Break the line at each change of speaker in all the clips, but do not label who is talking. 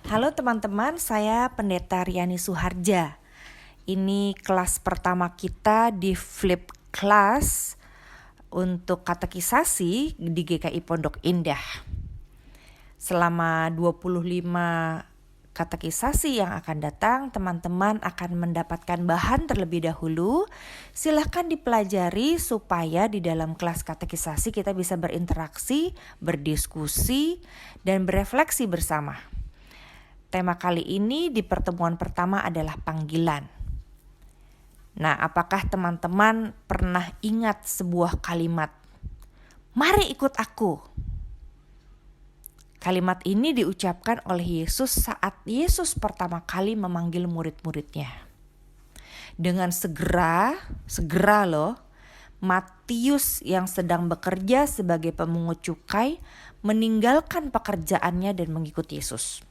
Halo teman-teman, saya Pendeta Riani Suharja. Ini kelas pertama kita di Flip Class untuk katekisasi di GKI Pondok Indah. Selama 25 katekisasi yang akan datang, teman-teman akan mendapatkan bahan terlebih dahulu. Silahkan dipelajari supaya di dalam kelas katekisasi kita bisa berinteraksi, berdiskusi, dan berefleksi bersama. Tema kali ini di pertemuan pertama adalah panggilan. Nah, apakah teman-teman pernah ingat sebuah kalimat? Mari ikut aku. Kalimat ini diucapkan oleh Yesus saat Yesus pertama kali memanggil murid-muridnya. Dengan segera loh, Matius yang sedang bekerja sebagai pemungut cukai meninggalkan pekerjaannya dan mengikuti Yesus.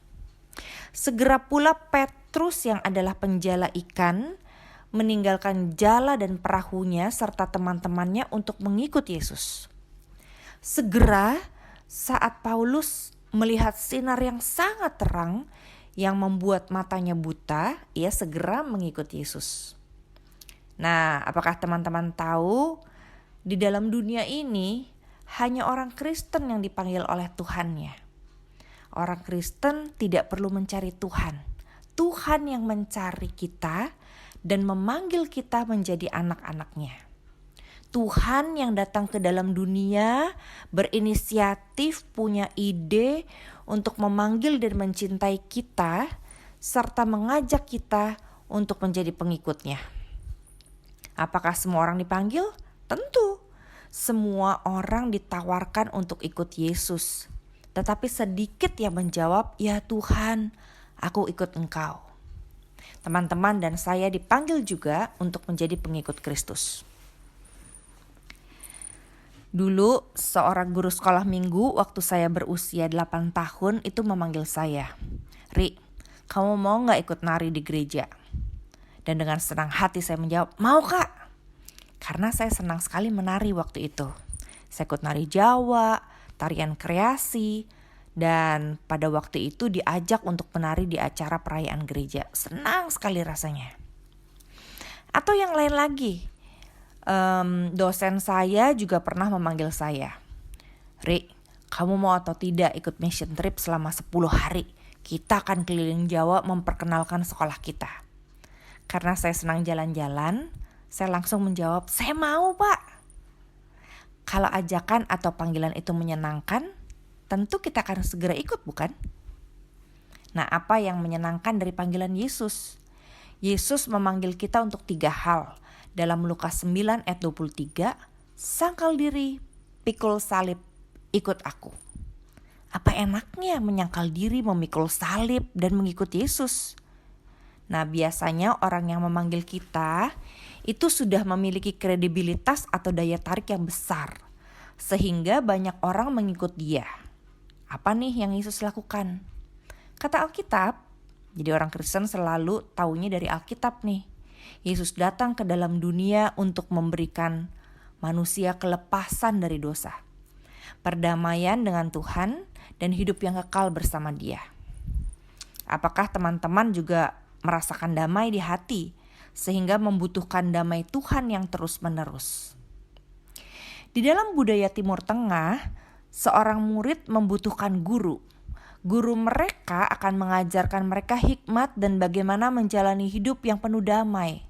Segera pula Petrus yang adalah penjala ikan meninggalkan jala dan perahunya serta teman-temannya untuk mengikut Yesus. Segera saat Paulus melihat sinar yang sangat terang yang membuat matanya buta, ia segera mengikut Yesus. Nah, apakah teman-teman tahu di dalam dunia ini hanya orang Kristen yang dipanggil oleh Tuhannya? Orang Kristen tidak perlu mencari Tuhan. Tuhan yang mencari kita dan memanggil kita menjadi anak-anaknya. Tuhan yang datang ke dalam dunia berinisiatif, punya ide untuk memanggil dan mencintai kita serta mengajak kita untuk menjadi pengikutnya. Apakah semua orang dipanggil? Tentu. Semua orang ditawarkan untuk ikut Yesus. Tetapi sedikit yang menjawab, ya Tuhan, aku ikut Engkau. Teman-teman dan saya dipanggil juga untuk menjadi pengikut Kristus. Dulu seorang guru sekolah minggu waktu saya berusia 8 tahun itu memanggil saya. Ri, kamu mau gak ikut nari di gereja? Dan dengan senang hati saya menjawab, mau Kak. Karena saya senang sekali menari waktu itu. Saya ikut nari Jawa, tarian kreasi, dan pada waktu itu diajak untuk menari di acara perayaan gereja. Senang sekali rasanya. Atau yang lain lagi, dosen saya juga pernah memanggil saya. Ri, kamu mau atau tidak ikut mission trip selama 10 hari? Kita akan keliling Jawa memperkenalkan sekolah kita. Karena saya senang jalan-jalan, saya langsung menjawab, saya mau Pak. Kalau ajakan atau panggilan itu menyenangkan, tentu kita akan segera ikut, bukan? Nah, apa yang menyenangkan dari panggilan Yesus? Yesus memanggil kita untuk 3 hal. Dalam Lukas 9 ayat 23, sangkal diri, pikul salib, ikut aku. Apa enaknya menyangkal diri, memikul salib, dan mengikut Yesus? Nah, biasanya orang yang memanggil kita itu sudah memiliki kredibilitas atau daya tarik yang besar, sehingga banyak orang mengikut dia. Apa nih yang Yesus lakukan? Kata Alkitab, jadi orang Kristen selalu taunya dari Alkitab nih. Yesus datang ke dalam dunia untuk memberikan manusia kelepasan dari dosa, perdamaian dengan Tuhan, dan hidup yang kekal bersama Dia. Apakah teman-teman juga merasakan damai di hati, sehingga membutuhkan damai Tuhan yang terus-menerus? Di dalam budaya Timur Tengah, seorang murid membutuhkan guru. Guru mereka akan mengajarkan mereka hikmat dan bagaimana menjalani hidup yang penuh damai.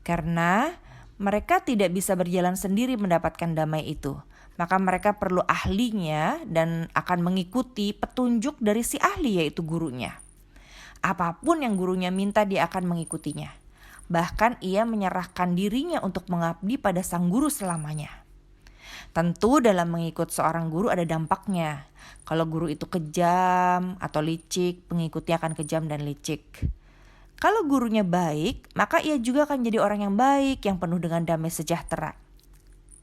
Karena mereka tidak bisa berjalan sendiri mendapatkan damai itu, maka mereka perlu ahlinya dan akan mengikuti petunjuk dari si ahli, yaitu gurunya. Apapun yang gurunya minta, dia akan mengikutinya. Bahkan ia menyerahkan dirinya untuk mengabdi pada sang guru selamanya. Tentu dalam mengikut seorang guru ada dampaknya. Kalau guru itu kejam atau licik, pengikutnya akan kejam dan licik. Kalau gurunya baik, maka ia juga akan jadi orang yang baik, yang penuh dengan damai sejahtera.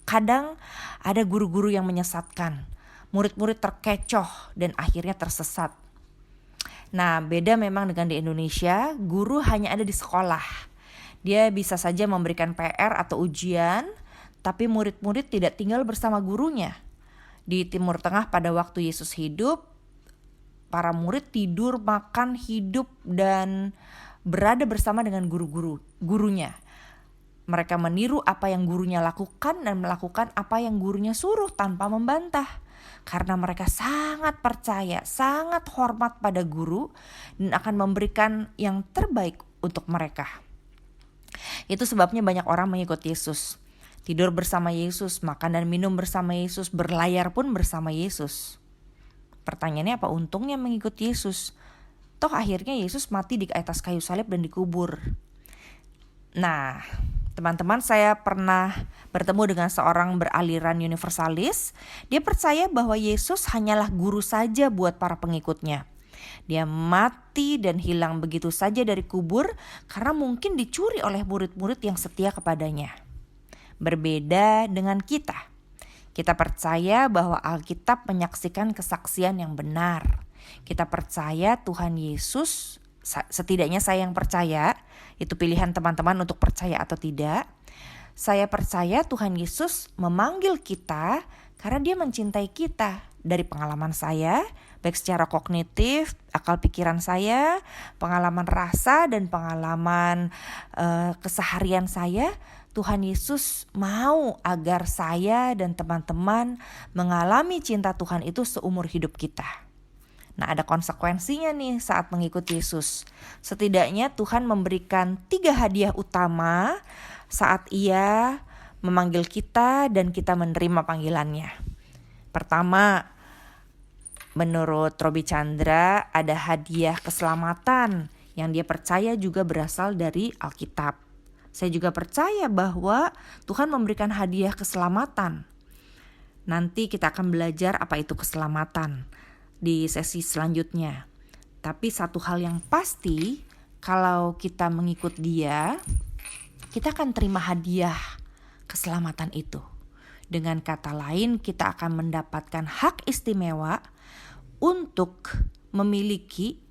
Kadang ada guru-guru yang menyesatkan. Murid-murid terkecoh dan akhirnya tersesat. Nah, beda memang dengan di Indonesia, guru hanya ada di sekolah. Dia bisa saja memberikan PR atau ujian, tapi murid-murid tidak tinggal bersama gurunya. Di Timur Tengah pada waktu Yesus hidup, para murid tidur, makan, hidup, dan berada bersama dengan gurunya. Mereka meniru apa yang gurunya lakukan dan melakukan apa yang gurunya suruh tanpa membantah. Karena mereka sangat percaya, sangat hormat pada guru dan akan memberikan yang terbaik untuk mereka. Itu sebabnya banyak orang mengikut Yesus. Tidur bersama Yesus, makan dan minum bersama Yesus, berlayar pun bersama Yesus. Pertanyaannya, apa untungnya mengikut Yesus? Toh akhirnya Yesus mati di atas kayu salib dan dikubur. Nah, teman-teman, saya pernah bertemu dengan seorang beraliran universalis. Dia percaya bahwa Yesus hanyalah guru saja buat para pengikutnya. Dia mati dan hilang begitu saja dari kubur karena mungkin dicuri oleh murid-murid yang setia kepadanya. Berbeda dengan kita. Kita percaya bahwa Alkitab menyaksikan kesaksian yang benar. Kita percaya Tuhan Yesus, setidaknya saya yang percaya, itu pilihan teman-teman untuk percaya atau tidak. Saya percaya Tuhan Yesus memanggil kita karena Dia mencintai kita. Dari pengalaman saya, baik secara kognitif, akal pikiran saya, pengalaman rasa dan pengalaman keseharian saya, Tuhan Yesus mau agar saya dan teman-teman mengalami cinta Tuhan itu seumur hidup kita. Nah, ada konsekuensinya nih saat mengikuti Yesus. Setidaknya Tuhan memberikan 3 hadiah utama saat Ia memanggil kita dan kita menerima panggilannya. Pertama, menurut Robi Chandra, ada hadiah keselamatan yang dia percaya juga berasal dari Alkitab. Saya juga percaya bahwa Tuhan memberikan hadiah keselamatan. Nanti kita akan belajar apa itu keselamatan di sesi selanjutnya. Tapi satu hal yang pasti, kalau kita mengikut Dia, kita akan terima hadiah keselamatan itu. Dengan kata lain, kita akan mendapatkan hak istimewa untuk memiliki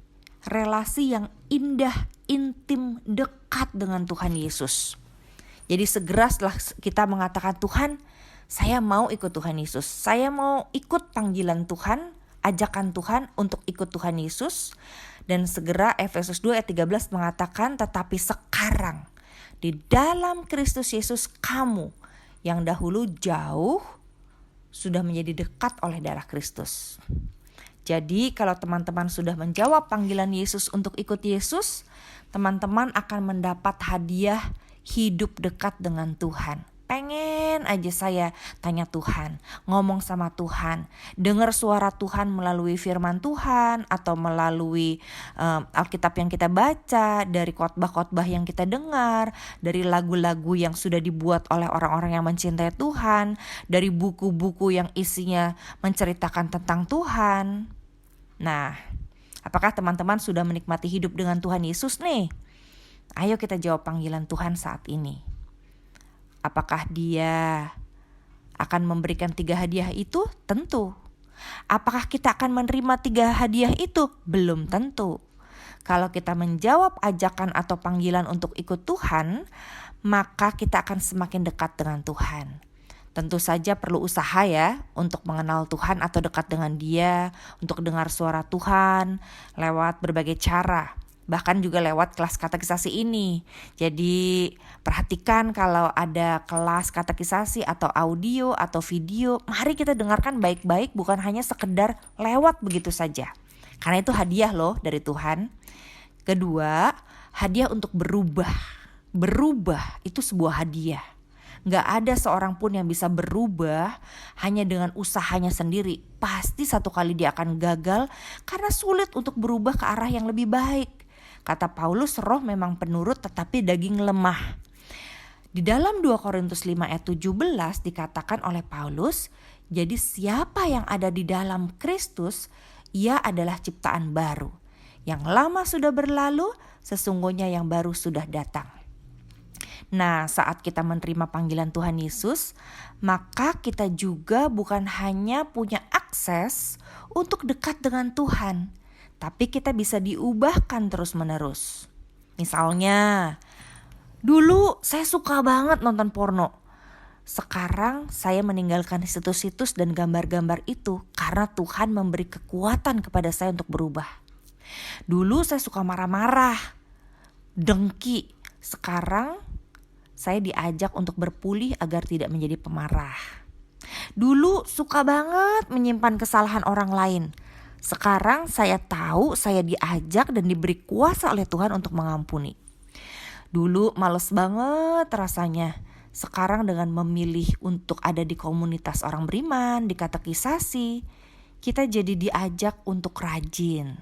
relasi yang indah, intim, dekat dengan Tuhan Yesus. Jadi segera setelah kita mengatakan, Tuhan, saya mau ikut Tuhan Yesus. Saya mau ikut panggilan Tuhan, ajakan Tuhan untuk ikut Tuhan Yesus. Dan segera Efesus 2 ayat 13 mengatakan, tetapi sekarang di dalam Kristus Yesus kamu yang dahulu jauh sudah menjadi dekat oleh darah Kristus. Jadi kalau teman-teman sudah menjawab panggilan Yesus untuk ikut Yesus, teman-teman akan mendapat hadiah hidup dekat dengan Tuhan. Pengen aja saya tanya Tuhan, ngomong sama Tuhan, dengar suara Tuhan melalui firman Tuhan atau melalui Alkitab yang kita baca, dari khotbah-khotbah yang kita dengar, dari lagu-lagu yang sudah dibuat oleh orang-orang yang mencintai Tuhan, dari buku-buku yang isinya menceritakan tentang Tuhan. Nah, apakah teman-teman sudah menikmati hidup dengan Tuhan Yesus nih? Ayo kita jawab panggilan Tuhan saat ini. Apakah Dia akan memberikan 3 hadiah itu? Tentu. Apakah kita akan menerima 3 hadiah itu? Belum tentu. Kalau kita menjawab ajakan atau panggilan untuk ikut Tuhan, maka kita akan semakin dekat dengan Tuhan. Tentu saja perlu usaha ya untuk mengenal Tuhan atau dekat dengan Dia, untuk dengar suara Tuhan lewat berbagai cara. Bahkan juga lewat kelas katekisasi ini. Jadi perhatikan kalau ada kelas katekisasi atau audio atau video, mari kita dengarkan baik-baik, bukan hanya sekedar lewat begitu saja. Karena itu hadiah loh dari Tuhan. Kedua, hadiah untuk berubah. Berubah itu sebuah hadiah. Gak ada seorang pun yang bisa berubah hanya dengan usahanya sendiri. Pasti satu kali dia akan gagal karena sulit untuk berubah ke arah yang lebih baik. Kata Paulus, roh memang penurut tetapi daging lemah. Di dalam 2 Korintus 5 ayat 17 dikatakan oleh Paulus, jadi siapa yang ada di dalam Kristus, ia adalah ciptaan baru. Yang lama sudah berlalu, sesungguhnya yang baru sudah datang. Nah, saat kita menerima panggilan Tuhan Yesus, maka kita juga bukan hanya punya akses untuk dekat dengan Tuhan, tapi kita bisa diubahkan terus-menerus. Misalnya, dulu saya suka banget nonton porno. sekarang saya meninggalkan situs-situs dan gambar-gambar itu karena Tuhan memberi kekuatan kepada saya untuk berubah. Dulu saya suka marah-marah, dengki. Sekarang saya diajak untuk berpulih agar tidak menjadi pemarah. Dulu suka banget menyimpan kesalahan orang lain. Sekarang saya tahu saya diajak dan diberi kuasa oleh Tuhan untuk mengampuni. Dulu males banget rasanya. Sekarang dengan memilih untuk ada di komunitas orang beriman, di katekisasi, kita jadi diajak untuk rajin.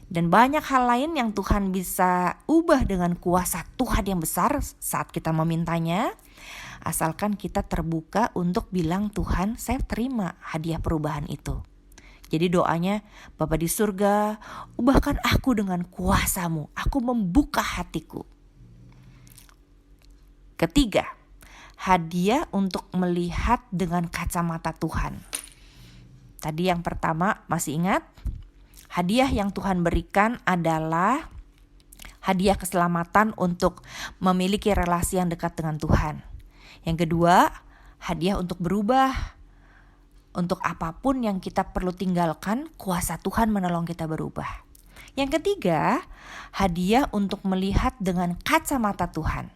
Dan banyak hal lain yang Tuhan bisa ubah dengan kuasa Tuhan yang besar saat kita memintanya. Asalkan kita terbuka untuk bilang, Tuhan, saya terima hadiah perubahan itu. Jadi doanya, Bapa di surga, ubahkan aku dengan kuasa-Mu. Aku membuka hatiku. Ketiga, hadiah untuk melihat dengan kacamata Tuhan. Tadi yang pertama, masih ingat? Hadiah yang Tuhan berikan adalah hadiah keselamatan untuk memiliki relasi yang dekat dengan Tuhan. Yang kedua, hadiah untuk berubah. Untuk apapun yang kita perlu tinggalkan, kuasa Tuhan menolong kita berubah. Yang ketiga, hadiah untuk melihat dengan kacamata Tuhan.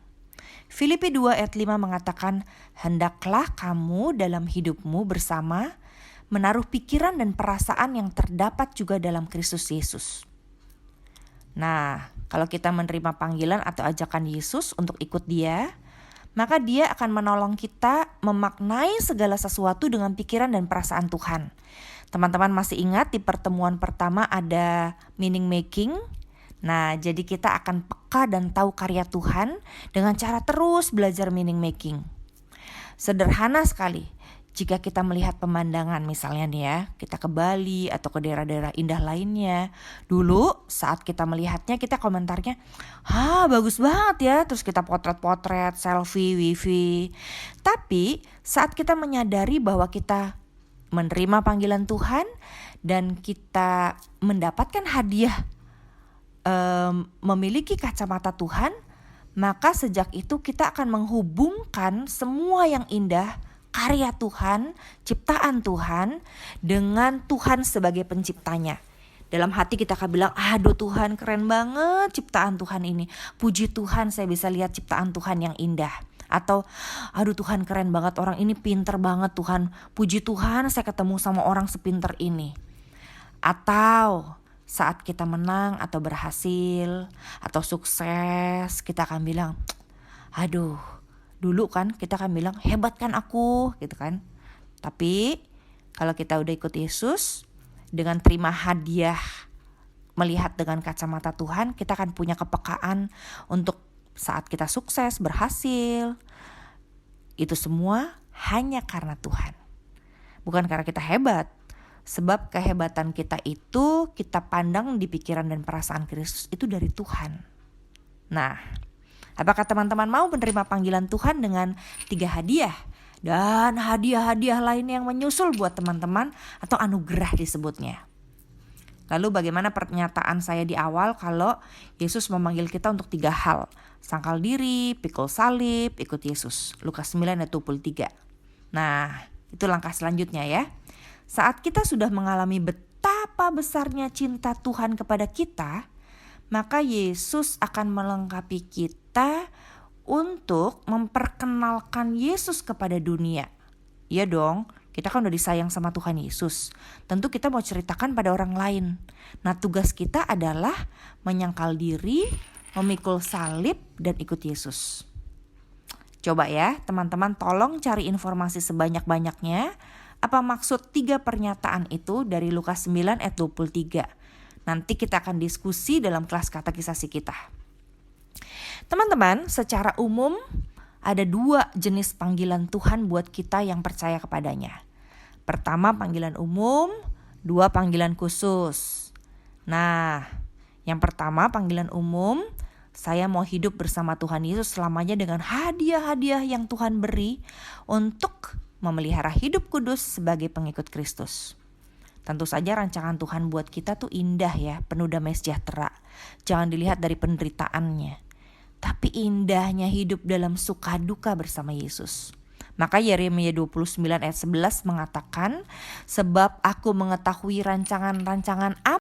Filipi 2 ayat 5 mengatakan, hendaklah kamu dalam hidupmu bersama menaruh pikiran dan perasaan yang terdapat juga dalam Kristus Yesus. Nah, kalau kita menerima panggilan atau ajakan Yesus untuk ikut Dia, maka Dia akan menolong kita memaknai segala sesuatu dengan pikiran dan perasaan Tuhan. Teman-teman masih ingat di pertemuan pertama ada meaning making? Nah, jadi kita akan peka dan tahu karya Tuhan dengan cara terus belajar meaning making. Sederhana sekali. Jika kita melihat pemandangan misalnya nih ya, kita ke Bali atau ke daerah-daerah indah lainnya. Dulu saat kita melihatnya kita komentarnya, bagus banget ya. Terus kita potret-potret, selfie, wifi. Tapi saat kita menyadari bahwa kita menerima panggilan Tuhan dan kita mendapatkan hadiah memiliki kacamata Tuhan, maka sejak itu kita akan menghubungkan semua yang indah, karya Tuhan, ciptaan Tuhan dengan Tuhan sebagai penciptanya. Dalam hati kita akan bilang, aduh Tuhan keren banget ciptaan Tuhan ini. Puji Tuhan saya bisa lihat ciptaan Tuhan yang indah. Atau aduh Tuhan keren banget orang ini, pinter banget Tuhan. Puji Tuhan saya ketemu sama orang sepinter ini. Atau saat kita menang atau berhasil atau sukses, kita akan bilang, aduh dulu kan kita akan bilang hebat kan aku gitu kan. Tapi kalau kita udah ikut Yesus, dengan terima hadiah melihat dengan kacamata Tuhan, kita akan punya kepekaan untuk saat kita sukses, berhasil. Itu semua hanya karena Tuhan. Bukan karena kita hebat. Sebab kehebatan kita itu kita pandang di pikiran dan perasaan Kristus itu dari Tuhan. Nah, apakah teman-teman mau menerima panggilan Tuhan dengan 3 hadiah? Dan hadiah-hadiah lain yang menyusul buat teman-teman atau anugerah disebutnya. Lalu bagaimana pernyataan saya di awal kalau Yesus memanggil kita untuk 3 hal. Sangkal diri, pikul salib, ikut Yesus. Lukas 9 ayat 23. Nah, itu langkah selanjutnya ya. Saat kita sudah mengalami betapa besarnya cinta Tuhan kepada kita, maka Yesus akan melengkapi kita untuk memperkenalkan Yesus kepada dunia. Iya dong, kita kan udah disayang sama Tuhan Yesus. Tentu kita mau ceritakan pada orang lain. Nah, tugas kita adalah menyangkal diri, memikul salib, dan ikut Yesus. Coba ya, teman-teman tolong cari informasi sebanyak-banyaknya. Apa maksud 3 pernyataan itu dari Lukas 9 ayat 23. Nanti kita akan diskusi dalam kelas katekisasi kita. Teman-teman, secara umum ada 2 jenis panggilan Tuhan buat kita yang percaya kepadanya. Pertama panggilan umum, 2 panggilan khusus. Nah, yang pertama panggilan umum, saya mau hidup bersama Tuhan Yesus selamanya dengan hadiah-hadiah yang Tuhan beri untuk memelihara hidup kudus sebagai pengikut Kristus. Tentu saja rancangan Tuhan buat kita tuh indah ya, penuh damai sejahtera. Jangan dilihat dari penderitaannya, tapi indahnya hidup dalam suka duka bersama Yesus. Maka Yeremia 29 ayat 11 mengatakan, sebab aku mengetahui rancangan-rancangan